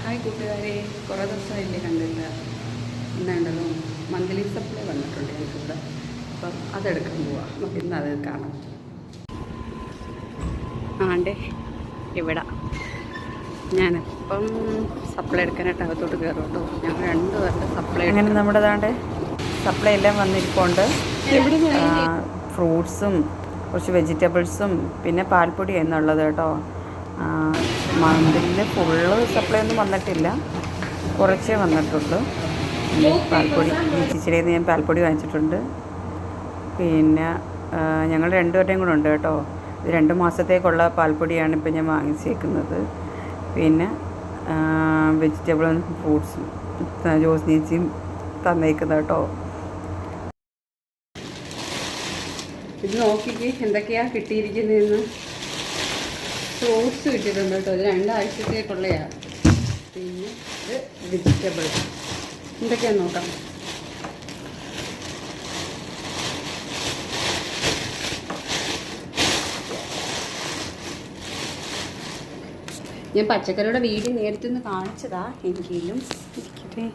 Hi കൂട്ടുകാരെ, കുറേ ദിവസമായില്ലേ കണ്ടില്ല. ഇന്നുണ്ടല്ലോ മന്ത്ലി സപ്ലൈ വന്നിട്ടുണ്ട് എനിക്കിവിടെ. അപ്പം അതെടുക്കാൻ പോവാം. നമുക്ക് ഇന്ന് അത് കാണാം. ആണ്ടേ ഇവിടെ ഞാനിപ്പം സപ്ലൈ എടുക്കാനായിട്ട് അകത്തോട്ട് കയറും കേട്ടോ. ഞങ്ങൾ 2 പേരുടെ സപ്ലൈ അങ്ങനെ നമ്മുടെ താണ്ട് സപ്ലൈ എല്ലാം വന്നിരിപ്പുണ്ട്. ഫ്രൂട്ട്സും കുറച്ച് വെജിറ്റബിൾസും പിന്നെ പാൽപ്പൊടി എന്നുള്ളത് കേട്ടോ. മന്തിൽ ഫുള്ള് സപ്ലൈ ഒന്നും വന്നിട്ടില്ല, കുറച്ചേ വന്നിട്ടുള്ളൂ. പാൽപ്പൊടി ചേച്ചിയുടെ ഞാൻ പാൽപ്പൊടി വാങ്ങിച്ചിട്ടുണ്ട്. പിന്നെ ഞങ്ങൾ 2 പേരുടെയും കൂടെ ഉണ്ട് കേട്ടോ. ഇത് 2 മാസത്തേക്കുള്ള പാൽപ്പൊടിയാണ് ഇപ്പം ഞാൻ വാങ്ങിച്ചേക്കുന്നത്. പിന്നെ വെജിറ്റബിളും ഫ്രൂട്ട്സും ജോസ് ചേച്ചിയും തന്നേക്കുന്നത് കേട്ടോ. ഇത് നോക്കിക്ക് എന്തൊക്കെയാണ് കിട്ടിയിരിക്കുന്നതെന്ന്. ഫ്രൂട്ട്സ് കിട്ടിയിട്ടുണ്ട് കേട്ടോ. ഇത് 2 ആഴ്ചത്തേക്കുള്ളതാണ്. പിന്നെ ഇത് വെജിറ്റബിൾ എന്തൊക്കെയാണെന്ന് നോക്കാം. ഞാൻ പച്ചക്കറിയുടെ വീഡിയോ നേരത്തെ ഒന്ന് കാണിച്ചതാ, എങ്കിലും ഇരിക്കട്ടെ.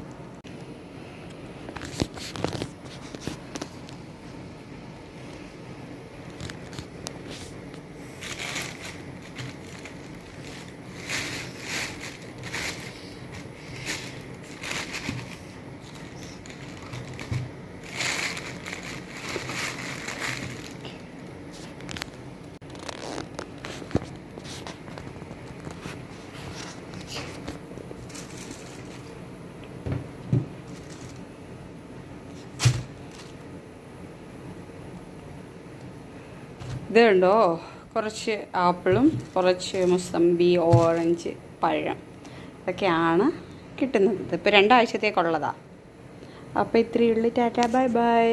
ഇത് കണ്ടോ, കുറച്ച് ആപ്പിളും കുറച്ച് മുസമ്പി, ഓറഞ്ച്, പഴം ഇതൊക്കെയാണ് കിട്ടുന്നത്. ഇതിപ്പോൾ 2 ആഴ്ചത്തേക്കുള്ളതാണ്. അപ്പോൾ ഇത്രയേ ഉള്ളൂ. Tata bye bye.